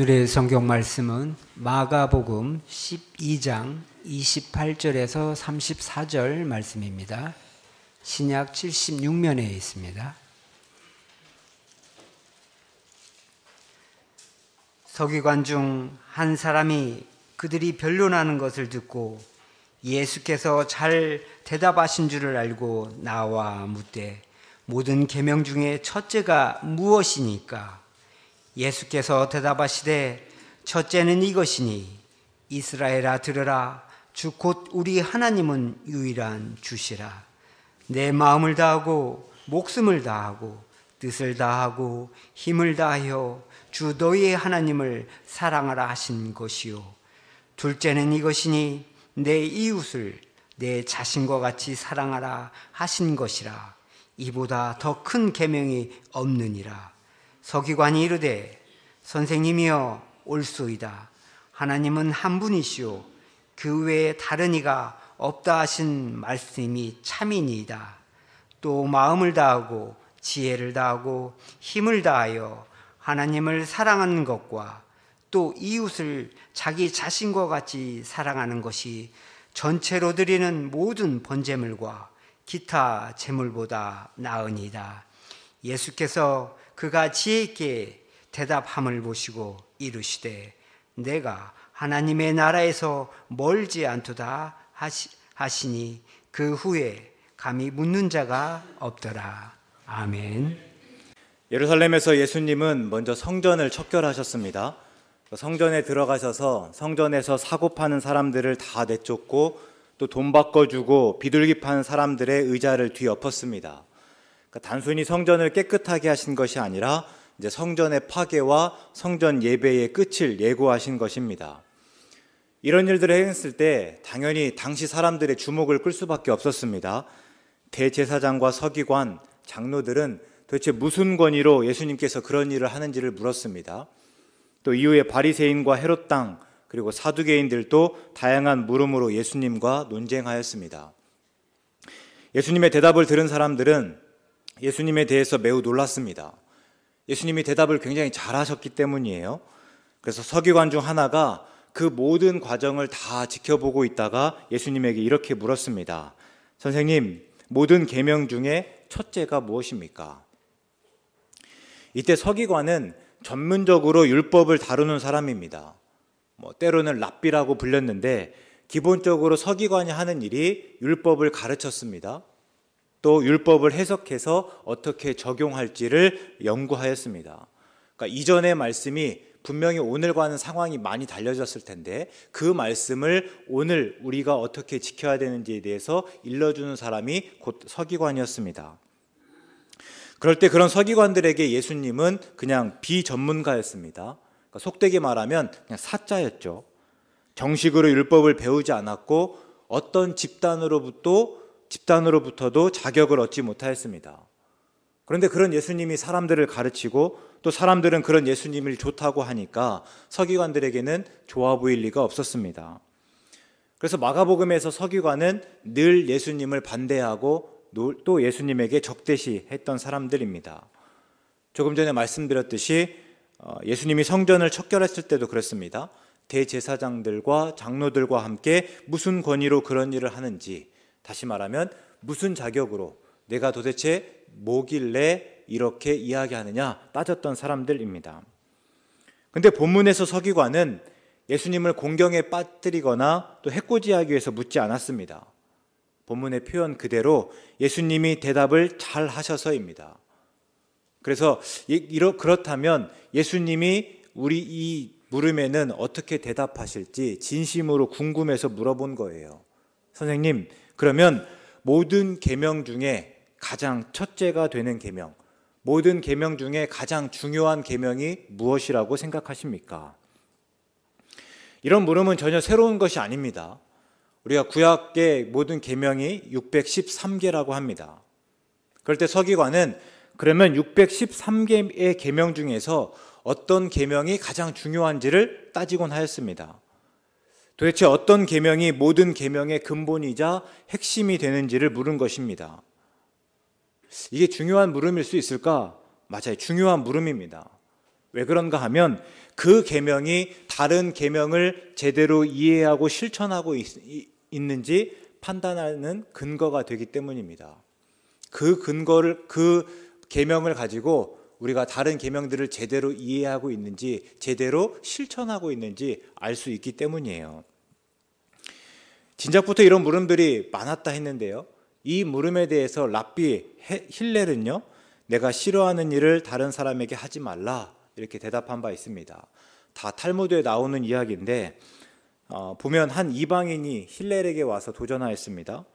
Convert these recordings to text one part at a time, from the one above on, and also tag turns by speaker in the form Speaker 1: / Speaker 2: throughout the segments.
Speaker 1: 오늘의 성경 말씀은 마가복음 12장 28절에서 34절 말씀입니다. 신약 76면에 있습니다. 서기관 중 한 사람이 그들이 변론하는 것을 듣고 예수께서 잘 대답하신 줄을 알고 나와 묻되 모든 계명 중에 첫째가 무엇이니까? 예수께서 대답하시되 첫째는 이것이니 이스라엘아 들으라 주 곧 우리 하나님은 유일한 주시라. 내 마음을 다하고 목숨을 다하고 뜻을 다하고 힘을 다하여 주 너희의 하나님을 사랑하라 하신 것이요. 둘째는 이것이니 내 이웃을 내 자신과 같이 사랑하라 하신 것이라. 이보다 더 큰 계명이 없느니라. 서기관이 이르되 선생님이여 옳소이다. 하나님은 한 분이시오 그 외에 다른 이가 없다 하신 말씀이 참이니이다. 또 마음을 다하고 지혜를 다하고 힘을 다하여 하나님을 사랑하는 것과 또 이웃을 자기 자신과 같이 사랑하는 것이 전체로 드리는 모든 번제물과 기타 제물보다 나으니이다. 예수께서 그가 지혜 있게 대답함을 보시고 이르시되 내가 하나님의 나라에서 멀지 않도다 하시니 그 후에 감히 묻는 자가 없더라. 아멘.
Speaker 2: 예루살렘에서 예수님은 먼저 성전을 척결하셨습니다. 성전에 들어가셔서 성전에서 사고 파는 사람들을 다 내쫓고 또 돈 바꿔주고 비둘기 파는 사람들의 의자를 뒤엎었습니다. 그러니까 단순히 성전을 깨끗하게 하신 것이 아니라 이제 성전의 파괴와 성전 예배의 끝을 예고하신 것입니다. 이런 일들을 행했을 때 당연히 당시 사람들의 주목을 끌 수밖에 없었습니다. 대제사장과 서기관, 장로들은 도대체 무슨 권위로 예수님께서 그런 일을 하는지를 물었습니다. 또 이후에 바리새인과 헤롯 당 그리고 사두개인들도 다양한 물음으로 예수님과 논쟁하였습니다. 예수님의 대답을 들은 사람들은 예수님에 대해서 매우 놀랐습니다. 예수님이 대답을 굉장히 잘하셨기 때문이에요. 그래서 서기관 중 하나가 그 모든 과정을 다 지켜보고 있다가 예수님에게 이렇게 물었습니다. 선생님, 모든 계명 중에 첫째가 무엇입니까? 이때 서기관은 전문적으로 율법을 다루는 사람입니다. 때로는 랍비라고 불렸는데 기본적으로 서기관이 하는 일이 율법을 가르쳤습니다. 또 율법을 해석해서 어떻게 적용할지를 연구하였습니다. 그러니까 이전의 말씀이 분명히 오늘과는 상황이 많이 달라졌을 텐데 그 말씀을 오늘 우리가 어떻게 지켜야 되는지에 대해서 일러주는 사람이 곧 서기관이었습니다. 그럴 때 그런 서기관들에게 예수님은 그냥 비전문가였습니다. 그러니까 속되게 말하면 그냥 사자였죠. 정식으로 율법을 배우지 않았고 어떤 집단으로부터도 자격을 얻지 못하였습니다. 그런데 그런 예수님이 사람들을 가르치고 또 사람들은 그런 예수님을 좋다고 하니까 서기관들에게는 좋아 보일 리가 없었습니다. 그래서 마가복음에서 서기관은 늘 예수님을 반대하고 또 예수님에게 적대시했던 사람들입니다. 조금 전에 말씀드렸듯이 예수님이 성전을 척결했을 때도 그랬습니다. 대제사장들과 장로들과 함께 무슨 권위로 그런 일을 하는지, 다시 말하면 무슨 자격으로 내가 도대체 뭐길래 이렇게 이야기하느냐 따졌던 사람들입니다. 그런데 본문에서 서기관은 예수님을 공경에 빠뜨리거나 또 해코지하기 위해서 묻지 않았습니다. 본문의 표현 그대로 예수님이 대답을 잘 하셔서입니다. 그래서 그렇다면 예수님이 우리 이 물음에는 어떻게 대답하실지 진심으로 궁금해서 물어본 거예요. 선생님, 그러면 모든 계명 중에 가장 첫째가 되는 계명, 모든 계명 중에 가장 중요한 계명이 무엇이라고 생각하십니까? 이런 물음은 전혀 새로운 것이 아닙니다. 우리가 구약의 모든 계명이 613개라고 합니다. 그럴 때 서기관은 그러면 613개의 계명 중에서 어떤 계명이 가장 중요한지를 따지곤 하였습니다. 도대체 어떤 계명이 모든 계명의 근본이자 핵심이 되는지를 물은 것입니다. 이게 중요한 물음일 수 있을까? 맞아요. 중요한 물음입니다. 왜 그런가 하면 그 계명이 다른 계명을 제대로 이해하고 실천하고 있는지 판단하는 근거가 되기 때문입니다. 그 계명을 가지고 우리가 다른 계명들을 제대로 이해하고 있는지, 제대로 실천하고 있는지 알 수 있기 때문이에요. 진작부터 이런 물음들이 많았다 했는데요. 이 물음에 대해서 랍비 힐렐은요, 내가 싫어하는 일을 다른 사람에게 하지 말라, 이렇게 대답한 바 있습니다. 다 탈무드에 나오는 이야기인데, 보면 한 이방인이 힐렐에게 와서 도전하였습니다.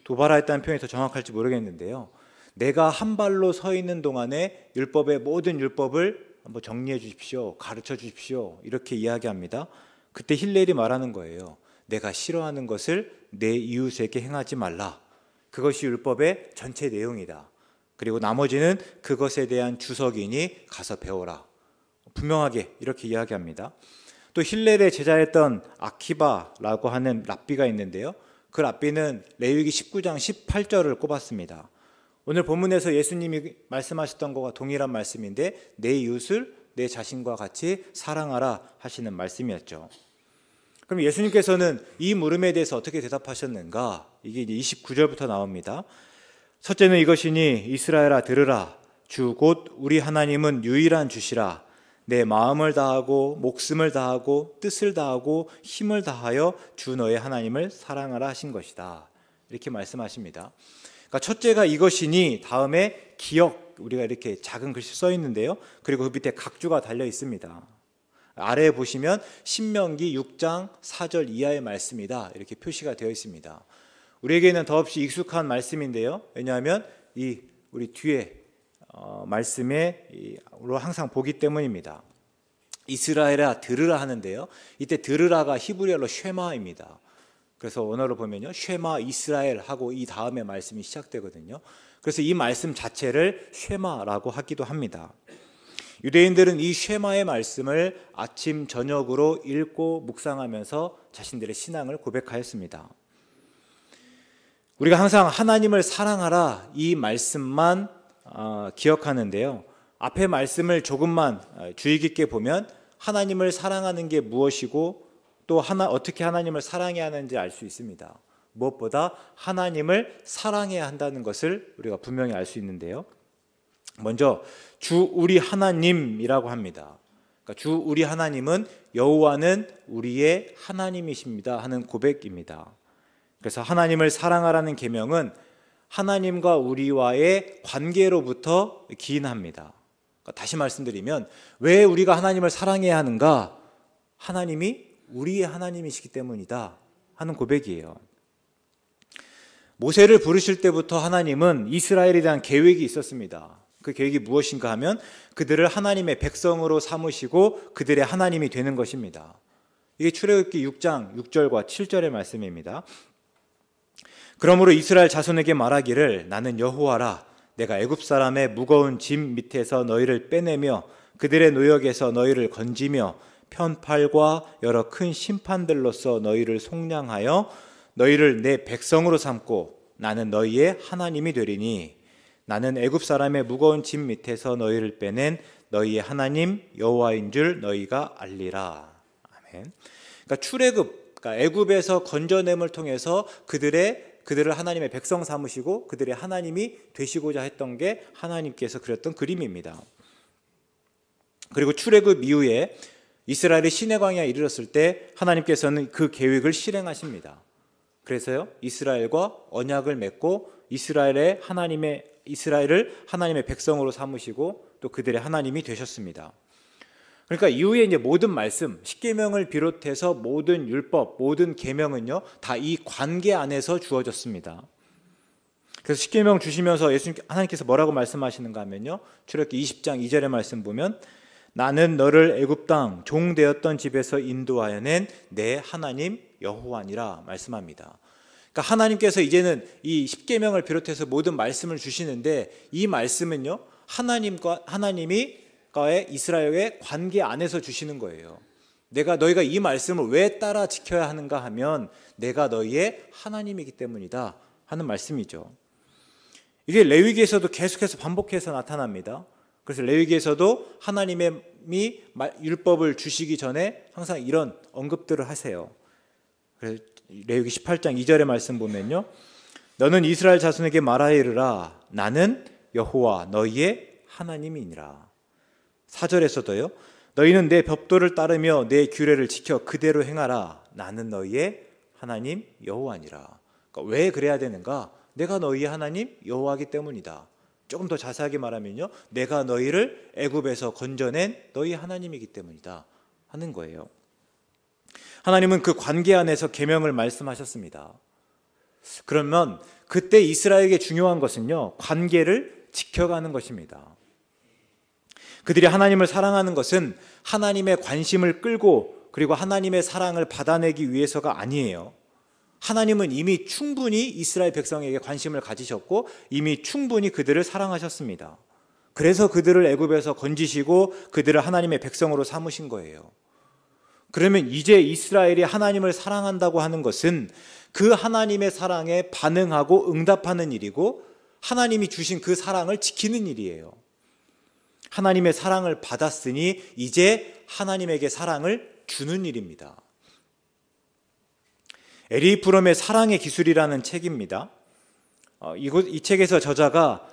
Speaker 2: 도발하였다는 표현이 더 정확할지 모르겠는데요. 내가 한 발로 서 있는 동안에 율법의 모든 율법을 한번 정리해 주십시오, 가르쳐 주십시오, 이렇게 이야기합니다. 그때 힐렐이 말하는 거예요. 내가 싫어하는 것을 내 이웃에게 행하지 말라. 그것이 율법의 전체 내용이다. 그리고 나머지는 그것에 대한 주석이니 가서 배워라. 분명하게 이렇게 이야기합니다. 또 힐렐의 제자였던 아키바라고 하는 랍비가 있는데요. 그 랍비는 레위기 19장 18절을 꼽았습니다. 오늘 본문에서 예수님이 말씀하셨던 것과 동일한 말씀인데, 내 이웃을 내 자신과 같이 사랑하라 하시는 말씀이었죠. 그럼 예수님께서는 이 물음에 대해서 어떻게 대답하셨는가? 이게 이제 29절부터 나옵니다. 첫째는 이것이니 이스라엘아 들으라. 주 곧 우리 하나님은 유일한 주시라. 내 마음을 다하고 목숨을 다하고 뜻을 다하고 힘을 다하여 주 너의 하나님을 사랑하라 하신 것이다. 이렇게 말씀하십니다. 그러니까 첫째가 이것이니, 다음에 기억, 우리가 이렇게 작은 글씨 써 있는데요. 그리고 그 밑에 각주가 달려 있습니다. 아래에 보시면 신명기 6장 4절 이하의 말씀이다, 이렇게 표시가 되어 있습니다. 우리에게는 더없이 익숙한 말씀인데요. 왜냐하면 우리 뒤에 말씀으로 항상 보기 때문입니다. 이스라엘아 들으라 하는데요. 이때 들으라가 히브리어로 쉐마입니다. 그래서 원어로 보면요, 쉐마 이스라엘 하고 이 다음에 말씀이 시작되거든요. 그래서 이 말씀 자체를 쉐마라고 하기도 합니다. 유대인들은 이 쉐마의 말씀을 아침 저녁으로 읽고 묵상하면서 자신들의 신앙을 고백하였습니다. 우리가 항상 하나님을 사랑하라 이 말씀만 기억하는데요. 앞에 말씀을 조금만 주의 깊게 보면 하나님을 사랑하는 게 무엇이고 또 어떻게 하나님을 사랑해야 하는지 알 수 있습니다. 무엇보다 하나님을 사랑해야 한다는 것을 우리가 분명히 알 수 있는데요. 먼저 주 우리 하나님이라고 합니다. 그러니까 주 우리 하나님은 여호와는 우리의 하나님이십니다 하는 고백입니다. 그래서 하나님을 사랑하라는 계명은 하나님과 우리와의 관계로부터 기인합니다. 그러니까 다시 말씀드리면 왜 우리가 하나님을 사랑해야 하는가? 하나님이 우리의 하나님이시기 때문이다 하는 고백이에요. 모세를 부르실 때부터 하나님은 이스라엘에 대한 계획이 있었습니다. 그 계획이 무엇인가 하면 그들을 하나님의 백성으로 삼으시고 그들의 하나님이 되는 것입니다. 이게 출애굽기 6장 6절과 7절의 말씀입니다. 그러므로 이스라엘 자손에게 말하기를 나는 여호와라. 내가 애굽 사람의 무거운 짐 밑에서 너희를 빼내며 그들의 노역에서 너희를 건지며 편팔과 여러 큰 심판들로서 너희를 속량하여 너희를 내 백성으로 삼고 나는 너희의 하나님이 되리니 나는 애굽 사람의 무거운 짐 밑에서 너희를 빼낸 너희의 하나님 여호와인 줄 너희가 알리라. 아멘. 그러니까 출애굽, 그러니까 애굽에서 건져냄을 통해서 그들을 하나님의 백성 삼으시고 그들의 하나님이 되시고자 했던 게 하나님께서 그렸던 그림입니다. 그리고 출애굽 이후에 이스라엘이 시내 광야에 이르렀을 때 하나님께서는 그 계획을 실행하십니다. 그래서요, 이스라엘과 언약을 맺고 이스라엘을 하나님의 백성으로 삼으시고 또 그들의 하나님이 되셨습니다. 그러니까 이후에 이제 모든 말씀, 십계명을 비롯해서 모든 율법, 모든 계명은요 다 이 관계 안에서 주어졌습니다. 그래서 십계명 주시면서 하나님께서 뭐라고 말씀하시는가 하면요, 출애굽기 20장 2절의 말씀 보면 나는 너를 애굽 땅 종 되었던 집에서 인도하여 낸 내 하나님 여호와니라 말씀합니다. 그러니까 하나님께서 이제는 이 십계명을 비롯해서 모든 말씀을 주시는데 이 말씀은요 하나님과의 이스라엘의 관계 안에서 주시는 거예요. 너희가 이 말씀을 왜 따라 지켜야 하는가 하면 내가 너희의 하나님이기 때문이다 하는 말씀이죠. 이게 레위기에서도 계속해서 반복해서 나타납니다. 그래서 레위기에서도 하나님이 율법을 주시기 전에 항상 이런 언급들을 하세요. 그래서 레위기 18장 2절의 말씀 보면요, 너는 이스라엘 자손에게 말하여 이르라. 나는 여호와 너희의 하나님이니라. 4절에서도요, 너희는 내 법도를 따르며 내 규례를 지켜 그대로 행하라. 나는 너희의 하나님 여호와니라. 그러니까 왜 그래야 되는가? 내가 너희의 하나님 여호와이기 때문이다. 조금 더 자세하게 말하면요, 내가 너희를 애굽에서 건져낸 너희 하나님이기 때문이다 하는 거예요. 하나님은 그 관계 안에서 계명을 말씀하셨습니다. 그러면 그때 이스라엘에게 중요한 것은요, 관계를 지켜가는 것입니다. 그들이 하나님을 사랑하는 것은 하나님의 관심을 끌고 그리고 하나님의 사랑을 받아내기 위해서가 아니에요. 하나님은 이미 충분히 이스라엘 백성에게 관심을 가지셨고 이미 충분히 그들을 사랑하셨습니다. 그래서 그들을 애굽에서 건지시고 그들을 하나님의 백성으로 삼으신 거예요. 그러면 이제 이스라엘이 하나님을 사랑한다고 하는 것은 그 하나님의 사랑에 반응하고 응답하는 일이고 하나님이 주신 그 사랑을 지키는 일이에요. 하나님의 사랑을 받았으니 이제 하나님에게 사랑을 주는 일입니다. 에리 프롬의 사랑의 기술이라는 책입니다. 이 책에서 저자가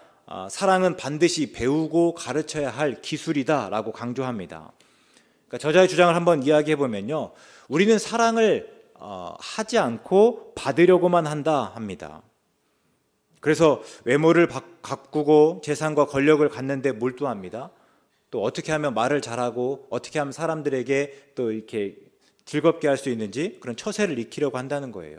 Speaker 2: 사랑은 반드시 배우고 가르쳐야 할 기술이다라고 강조합니다. 그러니까 저자의 주장을 한번 이야기해 보면요, 우리는 사랑을 하지 않고 받으려고만 한다 합니다. 그래서 외모를 가꾸고 재산과 권력을 갖는데 몰두합니다. 또 어떻게 하면 말을 잘하고 어떻게 하면 사람들에게 또 이렇게 즐겁게 할 수 있는지 그런 처세를 익히려고 한다는 거예요.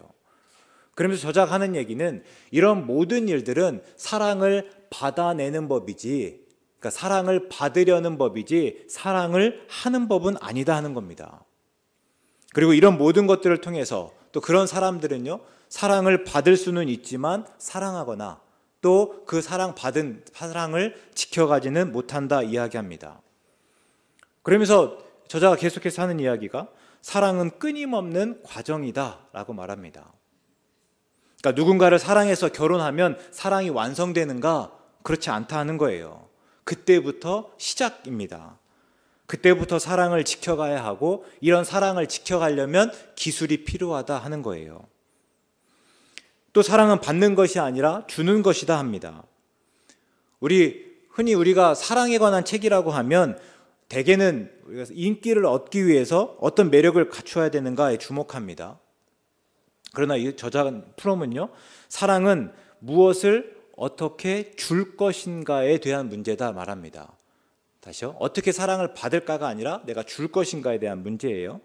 Speaker 2: 그러면서 저자가 하는 얘기는 이런 모든 일들은 사랑을 받아내는 법이지, 그러니까 사랑을 받으려는 법이지 사랑을 하는 법은 아니다 하는 겁니다. 그리고 이런 모든 것들을 통해서 또 그런 사람들은요, 사랑을 받을 수는 있지만 사랑하거나 또 그 사랑받은 사랑을 지켜가지는 못한다 이야기합니다. 그러면서 저자가 계속해서 하는 이야기가 사랑은 끊임없는 과정이다 라고 말합니다. 그러니까 누군가를 사랑해서 결혼하면 사랑이 완성되는가? 그렇지 않다 하는 거예요. 그때부터 시작입니다. 그때부터 사랑을 지켜가야 하고 이런 사랑을 지켜가려면 기술이 필요하다 하는 거예요. 또 사랑은 받는 것이 아니라 주는 것이다 합니다. 흔히 우리가 사랑에 관한 책이라고 하면 대개는 우리가 인기를 얻기 위해서 어떤 매력을 갖춰야 되는가에 주목합니다. 그러나 이 저자 프롬은요, 사랑은 무엇을 어떻게 줄 것인가에 대한 문제다 말합니다. 다시요, 어떻게 사랑을 받을까가 아니라 내가 줄 것인가에 대한 문제예요.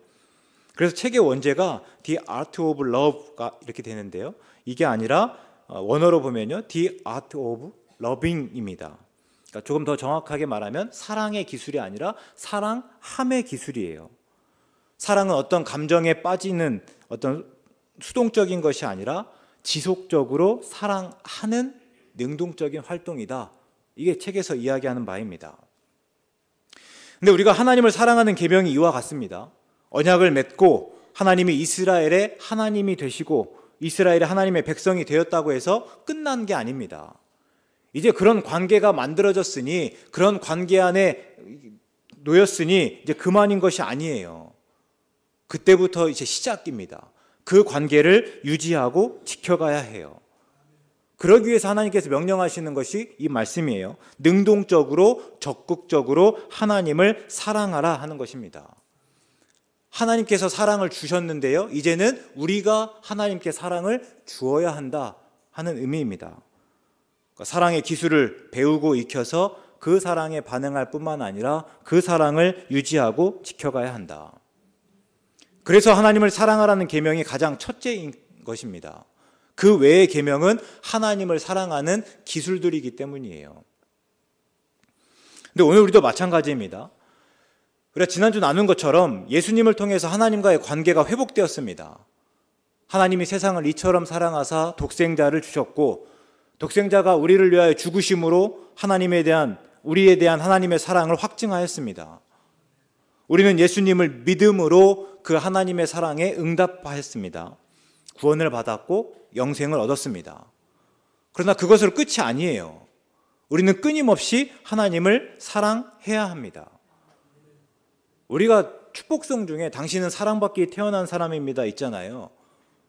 Speaker 2: 그래서 책의 원제가 The Art of Love가 이렇게 되는데요, 이게 아니라 원어로 보면요, The Art of Loving입니다. 그러니까 조금 더 정확하게 말하면 사랑의 기술이 아니라 사랑함의 기술이에요. 사랑은 어떤 감정에 빠지는 어떤 수동적인 것이 아니라 지속적으로 사랑하는 능동적인 활동이다. 이게 책에서 이야기하는 바입니다. 근데 우리가 하나님을 사랑하는 계명이 이와 같습니다. 언약을 맺고 하나님이 이스라엘의 하나님이 되시고 이스라엘의 하나님의 백성이 되었다고 해서 끝난 게 아닙니다. 이제 그런 관계가 만들어졌으니 그런 관계 안에 놓였으니 이제 그만인 것이 아니에요. 그때부터 이제 시작입니다. 그 관계를 유지하고 지켜가야 해요. 그러기 위해서 하나님께서 명령하시는 것이 이 말씀이에요. 능동적으로 적극적으로 하나님을 사랑하라 하는 것입니다. 하나님께서 사랑을 주셨는데요, 이제는 우리가 하나님께 사랑을 주어야 한다 하는 의미입니다. 사랑의 기술을 배우고 익혀서 그 사랑에 반응할 뿐만 아니라 그 사랑을 유지하고 지켜가야 한다. 그래서 하나님을 사랑하라는 계명이 가장 첫째인 것입니다. 그 외의 계명은 하나님을 사랑하는 기술들이기 때문이에요. 근데 오늘 우리도 마찬가지입니다. 우리가 지난주 나눈 것처럼 예수님을 통해서 하나님과의 관계가 회복되었습니다. 하나님이 세상을 이처럼 사랑하사 독생자를 주셨고 독생자가 우리를 위하여 죽으심으로 우리에 대한 하나님의 사랑을 확증하였습니다. 우리는 예수님을 믿음으로 그 하나님의 사랑에 응답하였습니다. 구원을 받았고 영생을 얻었습니다. 그러나 그것으로 끝이 아니에요. 우리는 끊임없이 하나님을 사랑해야 합니다. 우리가 축복성 중에 당신은 사랑받기 위해 태어난 사람입니다 있잖아요.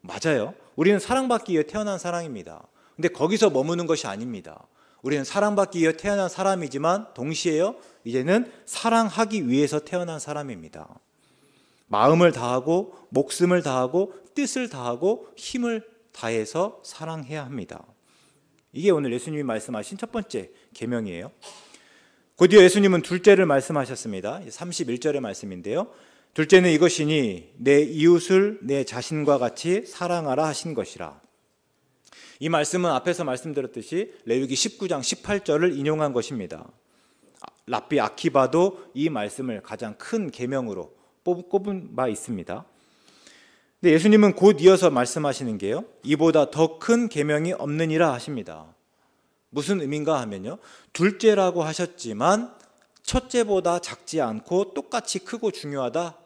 Speaker 2: 맞아요. 우리는 사랑받기 위해 태어난 사람입니다. 근데 거기서 머무는 것이 아닙니다. 우리는 사랑받기 위해 태어난 사람이지만 동시에요, 이제는 사랑하기 위해서 태어난 사람입니다. 마음을 다하고 목숨을 다하고 뜻을 다하고 힘을 다해서 사랑해야 합니다. 이게 오늘 예수님이 말씀하신 첫 번째 계명이에요. 곧이어 예수님은 둘째를 말씀하셨습니다. 31절의 말씀인데요. 둘째는 이것이니 내 이웃을 내 자신과 같이 사랑하라 하신 것이라. 이 말씀은 앞에서 말씀드렸듯이 레위기 19장 18절을 인용한 것입니다. 랍비 아키바도 이 말씀을 가장 큰 계명으로 꼽은 바 있습니다. 근데 예수님은 곧 이어서 말씀하시는 게요, 이보다 더 큰 계명이 없느니라 하십니다. 무슨 의미인가 하면요, 둘째라고 하셨지만 첫째보다 작지 않고 똑같이 크고 중요하다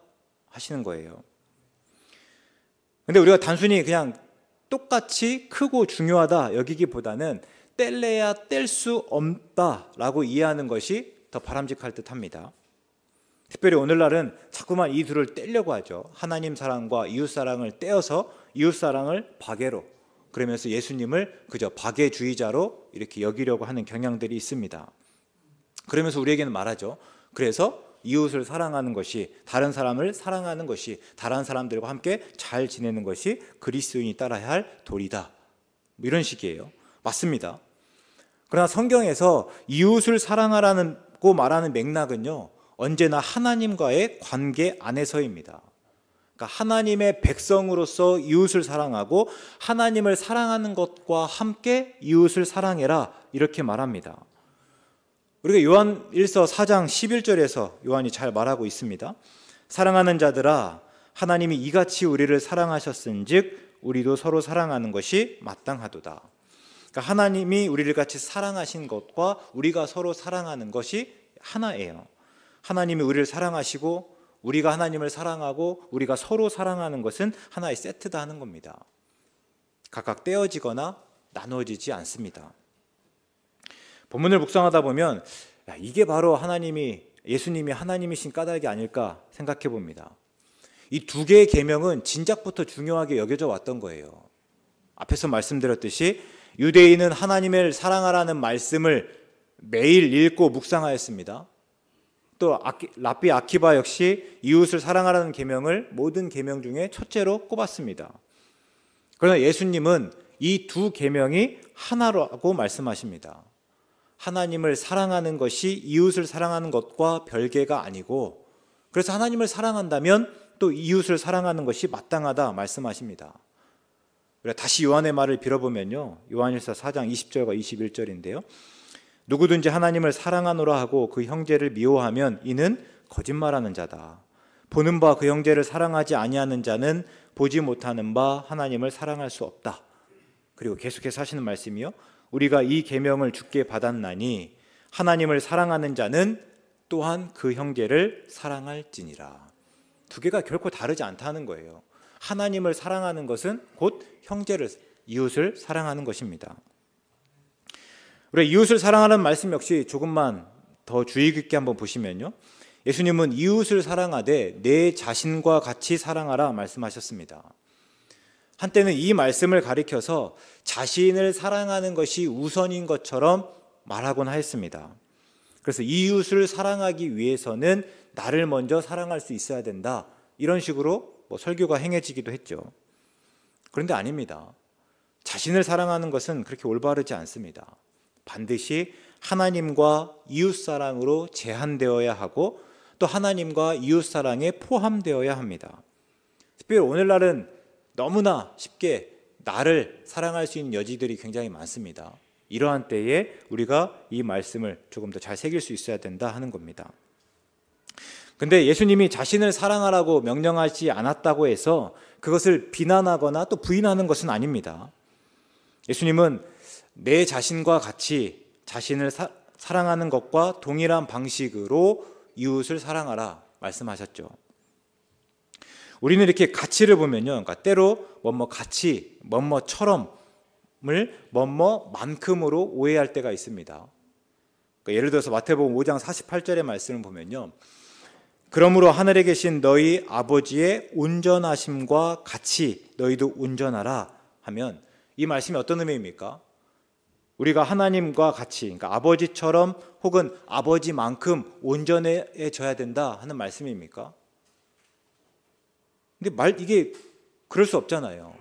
Speaker 2: 하시는 거예요. 근데 우리가 단순히 그냥 똑같이 크고 중요하다 여기기보다는 뗄래야 뗄 수 없다라고 이해하는 것이 더 바람직할 듯합니다. 특별히 오늘날은 자꾸만 이 둘을 떼려고 하죠. 하나님 사랑과 이웃 사랑을 떼어서 이웃 사랑을 박애로, 그러면서 예수님을 그저 박애주의자로 이렇게 여기려고 하는 경향들이 있습니다. 그러면서 우리에게는 말하죠. 그래서 이웃을 사랑하는 것이, 다른 사람을 사랑하는 것이, 다른 사람들과 함께 잘 지내는 것이 그리스도인이 따라야 할 도리다, 이런 식이에요. 맞습니다. 그러나 성경에서 이웃을 사랑하라고 말하는 맥락은요, 언제나 하나님과의 관계 안에서입니다. 그러니까 하나님의 백성으로서 이웃을 사랑하고 하나님을 사랑하는 것과 함께 이웃을 사랑해라, 이렇게 말합니다. 우리가 요한 1서 4장 11절에서 요한이 잘 말하고 있습니다. 사랑하는 자들아, 하나님이 이같이 우리를 사랑하셨은즉 우리도 서로 사랑하는 것이 마땅하도다. 그러니까 하나님이 우리를 같이 사랑하신 것과 우리가 서로 사랑하는 것이 하나예요. 하나님이 우리를 사랑하시고 우리가 하나님을 사랑하고 우리가 서로 사랑하는 것은 하나의 세트다 하는 겁니다. 각각 떼어지거나 나누어지지 않습니다. 본문을 묵상하다 보면 이게 바로 예수님이 하나님이신 까닭이 아닐까 생각해 봅니다. 이 두 개의 계명은 진작부터 중요하게 여겨져 왔던 거예요. 앞에서 말씀드렸듯이 유대인은 하나님을 사랑하라는 말씀을 매일 읽고 묵상하였습니다. 또 랍비 아키바 역시 이웃을 사랑하라는 계명을 모든 계명 중에 첫째로 꼽았습니다. 그러나 예수님은 이 두 계명이 하나라고 말씀하십니다. 하나님을 사랑하는 것이 이웃을 사랑하는 것과 별개가 아니고, 그래서 하나님을 사랑한다면 또 이웃을 사랑하는 것이 마땅하다 말씀하십니다. 다시 요한의 말을 빌어보면요, 요한일서 4장 20절과 21절인데요. 누구든지 하나님을 사랑하노라 하고 그 형제를 미워하면 이는 거짓말하는 자다. 보는 바 그 형제를 사랑하지 아니하는 자는 보지 못하는 바 하나님을 사랑할 수 없다. 그리고 계속해서 하시는 말씀이요, 우리가 이 계명을 주께 받았나니 하나님을 사랑하는 자는 또한 그 형제를 사랑할지니라. 두 개가 결코 다르지 않다는 거예요. 하나님을 사랑하는 것은 곧 형제를, 이웃을 사랑하는 것입니다. 우리 이웃을 사랑하는 말씀 역시 조금만 더 주의 깊게 한번 보시면요, 예수님은 이웃을 사랑하되 내 자신과 같이 사랑하라 말씀하셨습니다. 한때는 이 말씀을 가리켜서 자신을 사랑하는 것이 우선인 것처럼 말하곤 하였습니다. 그래서 이웃을 사랑하기 위해서는 나를 먼저 사랑할 수 있어야 된다, 이런 식으로 설교가 행해지기도 했죠. 그런데 아닙니다. 자신을 사랑하는 것은 그렇게 올바르지 않습니다. 반드시 하나님과 이웃 사랑으로 제한되어야 하고 또 하나님과 이웃 사랑에 포함되어야 합니다. 특별히 오늘날은 너무나 쉽게 나를 사랑할 수 있는 여지들이 굉장히 많습니다. 이러한 때에 우리가 이 말씀을 조금 더 잘 새길 수 있어야 된다 하는 겁니다. 근데 예수님이 자신을 사랑하라고 명령하지 않았다고 해서 그것을 비난하거나 또 부인하는 것은 아닙니다. 예수님은 내 자신과 같이 자신을 사랑하는 것과 동일한 방식으로 이웃을 사랑하라 말씀하셨죠. 우리는 이렇게 가치를 보면요, 그러니까 때로 가치, 뭐뭐처럼을 뭐뭐만큼으로 오해할 때가 있습니다. 그러니까 예를 들어서 마태복음 5장 48절의 말씀을 보면요, 그러므로 하늘에 계신 너희 아버지의 온전하심과 같이 너희도 온전하라 하면, 이 말씀이 어떤 의미입니까? 우리가 하나님과 같이, 그러니까 아버지처럼 혹은 아버지만큼 온전해져야 된다 하는 말씀입니까? 근데 이게 그럴 수 없잖아요.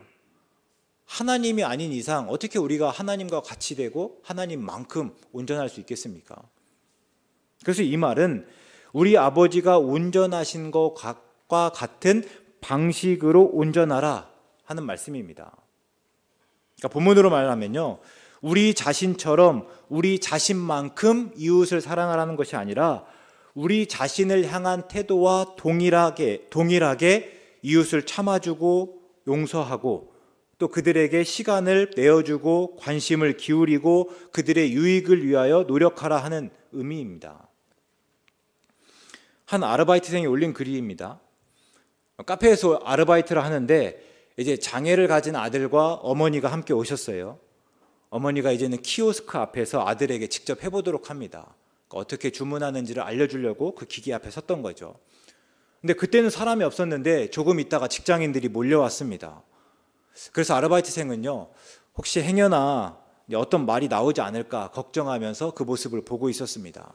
Speaker 2: 하나님이 아닌 이상 어떻게 우리가 하나님과 같이 되고 하나님만큼 온전할 수 있겠습니까? 그래서 이 말은 우리 아버지가 온전하신 것과 같은 방식으로 온전하라 하는 말씀입니다. 그러니까 본문으로 말하면요, 우리 자신처럼 우리 자신만큼 이웃을 사랑하라는 것이 아니라 우리 자신을 향한 태도와 동일하게 이웃을 참아주고 용서하고 또 그들에게 시간을 내어주고 관심을 기울이고 그들의 유익을 위하여 노력하라 하는 의미입니다. 한 아르바이트생이 올린 글입니다. 카페에서 아르바이트를 하는데 이제 장애를 가진 아들과 어머니가 함께 오셨어요. 어머니가 이제는 키오스크 앞에서 아들에게 직접 해보도록 합니다. 어떻게 주문하는지를 알려주려고 그 기기 앞에 섰던 거죠. 근데 그때는 사람이 없었는데 조금 있다가 직장인들이 몰려왔습니다. 그래서 아르바이트생은요, 혹시 행여나 어떤 말이 나오지 않을까 걱정하면서 그 모습을 보고 있었습니다.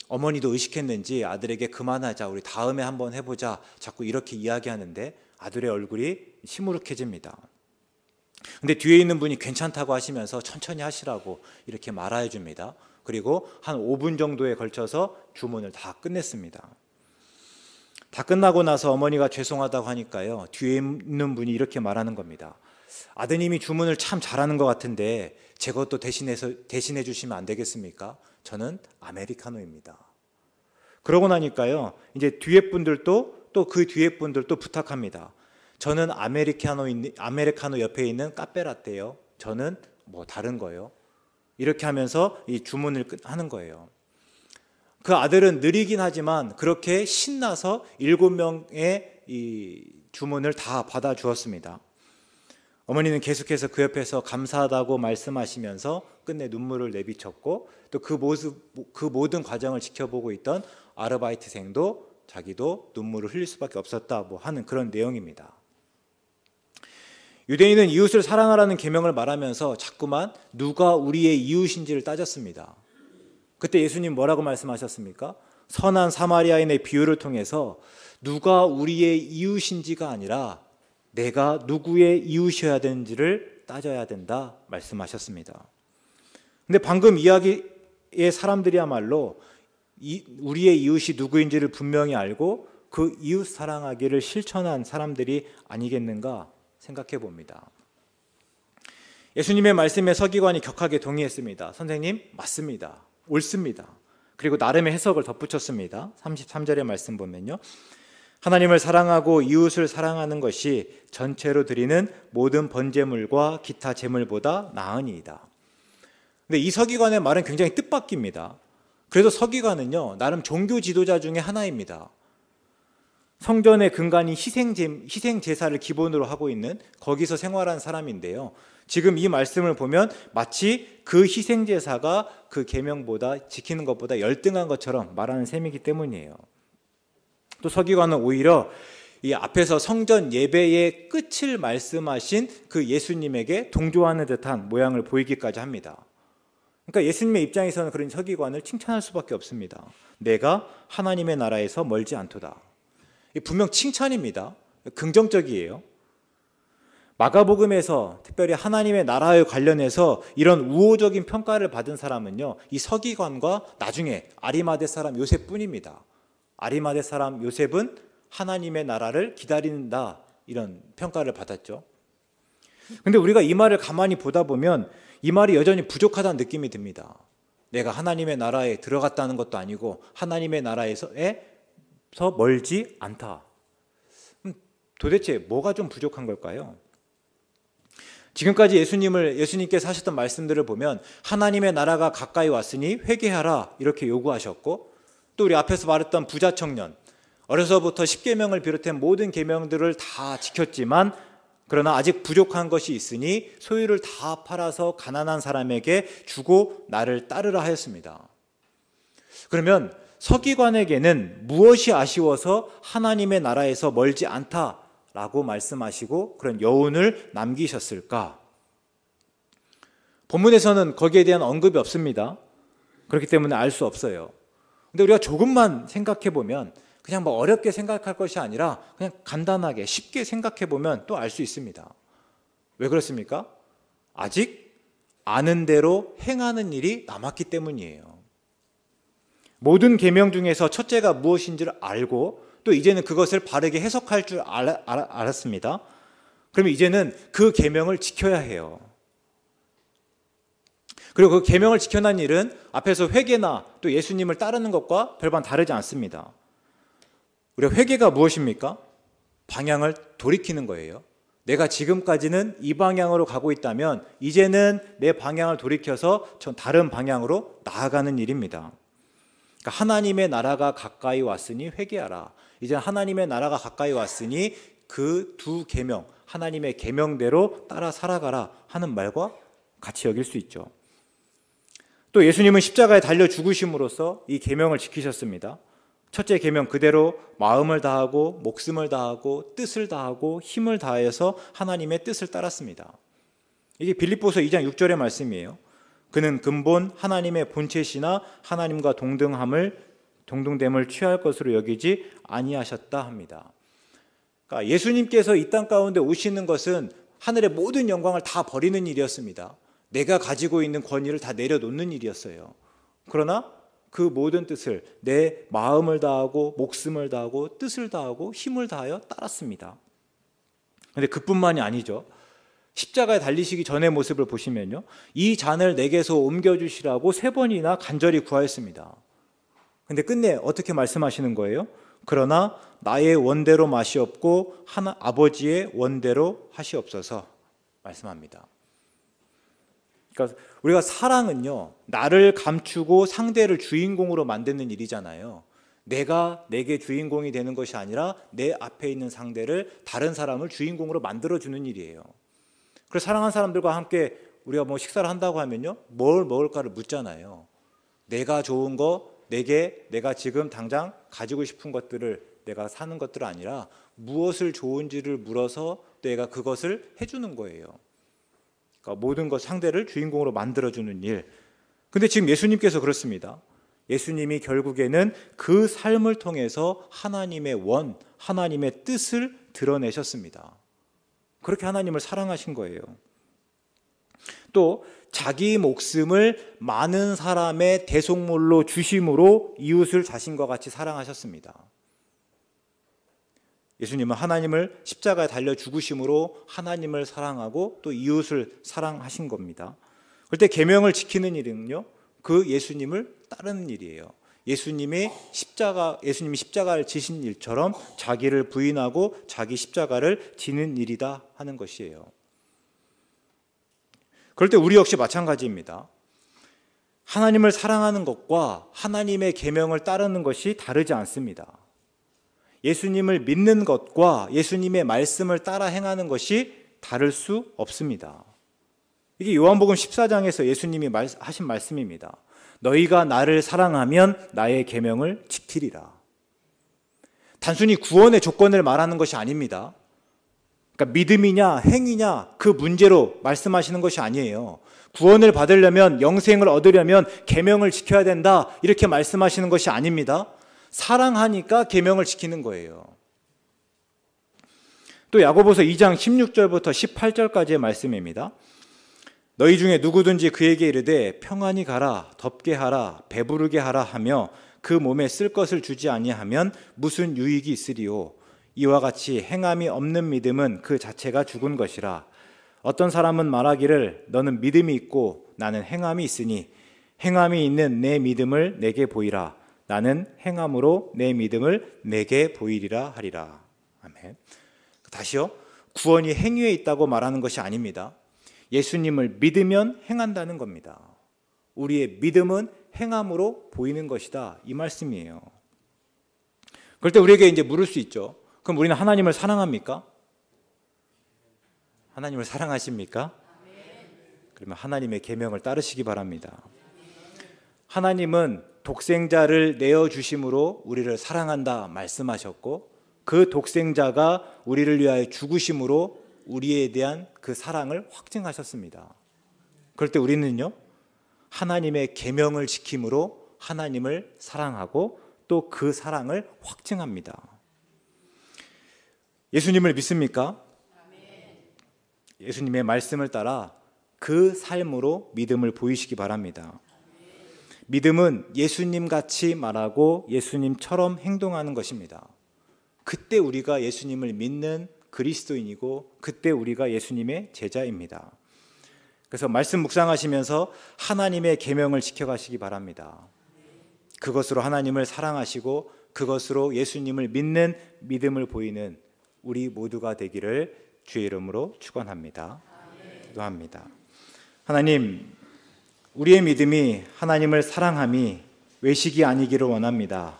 Speaker 2: 어머니도 의식했는지 아들에게 그만하자, 우리 다음에 한번 해보자, 자꾸 이렇게 이야기하는데 아들의 얼굴이 시무룩해집니다. 근데 뒤에 있는 분이 괜찮다고 하시면서 천천히 하시라고 이렇게 말해 줍니다. 그리고 한 5분 정도에 걸쳐서 주문을 다 끝냈습니다. 다 끝나고 나서 어머니가 죄송하다고 하니까요, 뒤에 있는 분이 이렇게 말하는 겁니다. 아드님이 주문을 참 잘하는 것 같은데 제 것도 대신해 주시면 안 되겠습니까? 저는 아메리카노입니다. 그러고 나니까요, 이제 뒤에 분들도 또 그 뒤에 분들도 부탁합니다. 저는 아메리카노 옆에 있는 카페라떼요. 저는 뭐 다른 거요. 이렇게 하면서 이 주문을 하는 거예요. 그 아들은 느리긴 하지만 그렇게 신나서 7명의 이 주문을 다 받아 주었습니다. 어머니는 계속해서 그 옆에서 감사하다고 말씀하시면서 끝내 눈물을 내비쳤고, 또 그 모든 과정을 지켜보고 있던 아르바이트생도 자기도 눈물을 흘릴 수밖에 없었다 하는 그런 내용입니다. 유대인은 이웃을 사랑하라는 계명을 말하면서 자꾸만 누가 우리의 이웃인지를 따졌습니다. 그때 예수님 뭐라고 말씀하셨습니까? 선한 사마리아인의 비유를 통해서 누가 우리의 이웃인지가 아니라 내가 누구의 이웃이어야 되는지를 따져야 된다 말씀하셨습니다. 근데 방금 이야기의 사람들이야말로 우리의 이웃이 누구인지를 분명히 알고 그 이웃 사랑하기를 실천한 사람들이 아니겠는가 생각해 봅니다. 예수님의 말씀에 서기관이 격하게 동의했습니다. 선생님, 맞습니다. 옳습니다. 그리고 나름의 해석을 덧붙였습니다. 33절의 말씀 보면요, 하나님을 사랑하고 이웃을 사랑하는 것이 전체로 드리는 모든 번제물과 기타 제물보다 나으니이다. 근데 이 서기관의 말은 굉장히 뜻밖입니다. 그래서 서기관은요, 나름 종교 지도자 중에 하나입니다. 성전의 근간이 희생 제사를 기본으로 하고 있는 거기서 생활한 사람인데요, 지금 이 말씀을 보면 마치 그 희생 제사가 그 계명보다 지키는 것보다 열등한 것처럼 말하는 셈이기 때문이에요. 또 서기관은 오히려 이 앞에서 성전 예배의 끝을 말씀하신 그 예수님에게 동조하는 듯한 모양을 보이기까지 합니다. 그러니까 예수님의 입장에서는 그런 서기관을 칭찬할 수밖에 없습니다. 내가 하나님의 나라에서 멀지 않도다. 분명 칭찬입니다. 긍정적이에요. 마가복음에서 특별히 하나님의 나라에 관련해서 이런 우호적인 평가를 받은 사람은요, 이 서기관과 나중에 아리마대 사람 요셉뿐입니다. 아리마대 사람 요셉은 하나님의 나라를 기다린다, 이런 평가를 받았죠. 근데 우리가 이 말을 가만히 보다 보면 이 말이 여전히 부족하다는 느낌이 듭니다. 내가 하나님의 나라에 들어갔다는 것도 아니고 하나님의 나라에서 멀지 않다. 도대체 뭐가 좀 부족한 걸까요? 지금까지 예수님께서 하셨던 말씀들을 보면 하나님의 나라가 가까이 왔으니 회개하라 이렇게 요구하셨고, 또 우리 앞에서 말했던 부자 청년, 어려서부터 10계명을 비롯한 모든 계명들을 다 지켰지만 그러나 아직 부족한 것이 있으니 소유를 다 팔아서 가난한 사람에게 주고 나를 따르라 하였습니다. 그러면 서기관에게는 무엇이 아쉬워서 하나님의 나라에서 멀지 않다라고 말씀하시고 그런 여운을 남기셨을까? 본문에서는 거기에 대한 언급이 없습니다. 그렇기 때문에 알 수 없어요. 근데 우리가 조금만 생각해 보면 그냥 뭐 어렵게 생각할 것이 아니라 그냥 간단하게 쉽게 생각해 보면 또 알 수 있습니다. 왜 그렇습니까? 아직 아는 대로 행하는 일이 남았기 때문이에요. 모든 계명 중에서 첫째가 무엇인지를 알고 또 이제는 그것을 바르게 해석할 줄 알았습니다. 그러면 이제는 그 계명을 지켜야 해요. 그리고 그 계명을 지켜난 일은 앞에서 회개나 또 예수님을 따르는 것과 별반 다르지 않습니다. 우리가 회개가 무엇입니까? 방향을 돌이키는 거예요. 내가 지금까지는 이 방향으로 가고 있다면 이제는 내 방향을 돌이켜서 전 다른 방향으로 나아가는 일입니다. 그러니까 하나님의 나라가 가까이 왔으니 회개하라. 이제 하나님의 나라가 가까이 왔으니 그 두 계명, 하나님의 계명대로 따라 살아가라 하는 말과 같이 여길 수 있죠. 또 예수님은 십자가에 달려 죽으심으로써 이 계명을 지키셨습니다. 첫째 계명 그대로 마음을 다하고 목숨을 다하고 뜻을 다하고 힘을 다해서 하나님의 뜻을 따랐습니다. 이게 빌립보서 2장 6절의 말씀이에요. 그는 근본 하나님의 본체시나 하나님과 동등됨을 취할 것으로 여기지 아니하셨다 합니다. 그러니까 예수님께서 이 땅 가운데 오시는 것은 하늘의 모든 영광을 다 버리는 일이었습니다. 내가 가지고 있는 권위를 다 내려놓는 일이었어요. 그러나 그 모든 뜻을 내 마음을 다하고 목숨을 다하고 뜻을 다하고 힘을 다하여 따랐습니다. 그런데 그뿐만이 아니죠. 십자가에 달리시기 전의 모습을 보시면요, 이 잔을 내게서 옮겨주시라고 3번이나 간절히 구하였습니다. 그런데 끝내 어떻게 말씀하시는 거예요? 그러나 나의 원대로 마시옵고 아버지의 원대로 하시옵소서 말씀합니다. 그러니까 우리가 사랑은요, 나를 감추고 상대를 주인공으로 만드는 일이잖아요. 내가 내게 주인공이 되는 것이 아니라 내 앞에 있는 상대를, 다른 사람을 주인공으로 만들어주는 일이에요. 그래서 사랑하는 사람들과 함께 우리가 뭐 식사를 한다고 하면요, 뭘 먹을까를 묻잖아요. 내가 좋은 거, 내가 지금 당장 가지고 싶은 것들을, 내가 사는 것들이 아니라 무엇을 좋은지를 물어서 내가 그것을 해주는 거예요. 그러니까 모든 것, 상대를 주인공으로 만들어주는 일. 근데 지금 예수님께서 그렇습니다. 예수님이 결국에는 그 삶을 통해서 하나님의 원, 하나님의 뜻을 드러내셨습니다. 그렇게 하나님을 사랑하신 거예요. 또 자기 목숨을 많은 사람의 대속물로 주심으로 이웃을 자신과 같이 사랑하셨습니다. 예수님은 하나님을 십자가에 달려 죽으심으로 하나님을 사랑하고 또 이웃을 사랑하신 겁니다. 그럴 때 계명을 지키는 일은요, 그 예수님을 따르는 일이에요. 예수님이 십자가를 지신 일처럼 자기를 부인하고 자기 십자가를 지는 일이다 하는 것이에요. 그럴 때 우리 역시 마찬가지입니다. 하나님을 사랑하는 것과 하나님의 계명을 따르는 것이 다르지 않습니다. 예수님을 믿는 것과 예수님의 말씀을 따라 행하는 것이 다를 수 없습니다. 이게 요한복음 14장에서 예수님이 하신 말씀입니다. 너희가 나를 사랑하면 나의 계명을 지키리라. 단순히 구원의 조건을 말하는 것이 아닙니다. 그러니까 믿음이냐 행위냐 그 문제로 말씀하시는 것이 아니에요. 구원을 받으려면, 영생을 얻으려면 계명을 지켜야 된다, 이렇게 말씀하시는 것이 아닙니다. 사랑하니까 계명을 지키는 거예요. 또 야고보서 2장 16절부터 18절까지의 말씀입니다. 너희 중에 누구든지 그에게 이르되 평안히 가라, 덥게 하라, 배부르게 하라 하며 그 몸에 쓸 것을 주지 아니하면 무슨 유익이 있으리요. 이와 같이 행함이 없는 믿음은 그 자체가 죽은 것이라. 어떤 사람은 말하기를 너는 믿음이 있고 나는 행함이 있으니 행함이 있는 내 믿음을 내게 보이라. 나는 행함으로 내 믿음을 내게 보이리라 하리라. 아멘. 다시요. 구원이 행위에 있다고 말하는 것이 아닙니다. 예수님을 믿으면 행한다는 겁니다. 우리의 믿음은 행함으로 보이는 것이다, 이 말씀이에요. 그럴 때 우리에게 이제 물을 수 있죠. 그럼 우리는 하나님을 사랑합니까? 하나님을 사랑하십니까? 그러면 하나님의 계명을 따르시기 바랍니다. 하나님은 독생자를 내어 주심으로 우리를 사랑한다 말씀하셨고, 그 독생자가 우리를 위하여 죽으심으로 우리에 대한 그 사랑을 확증하셨습니다. 그럴 때 우리는요, 하나님의 계명을 지킴으로 하나님을 사랑하고 또 그 사랑을 확증합니다. 예수님을 믿습니까? 예수님의 말씀을 따라 그 삶으로 믿음을 보이시기 바랍니다. 믿음은 예수님 같이 말하고 예수님처럼 행동하는 것입니다. 그때 우리가 예수님을 믿는 그리스도인이고 그때 우리가 예수님의 제자입니다. 그래서 말씀 묵상하시면서 하나님의 계명을 지켜가시기 바랍니다. 그것으로 하나님을 사랑하시고 그것으로 예수님을 믿는 믿음을 보이는 우리 모두가 되기를 주의 이름으로 축원합니다. 기도합니다. 하나님, 우리의 믿음이 하나님을 사랑함이 외식이 아니기를 원합니다.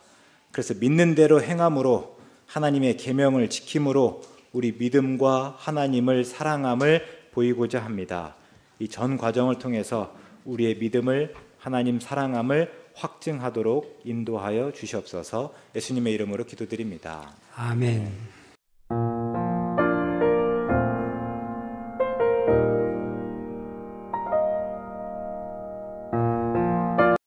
Speaker 2: 그래서 믿는 대로 행함으로 하나님의 계명을 지킴으로 우리 믿음과 하나님을 사랑함을 보이고자 합니다. 이 전 과정을 통해서 우리의 믿음을 하나님 사랑함을 확증하도록 인도하여 주시옵소서. 예수님의 이름으로 기도드립니다.
Speaker 1: 아멘.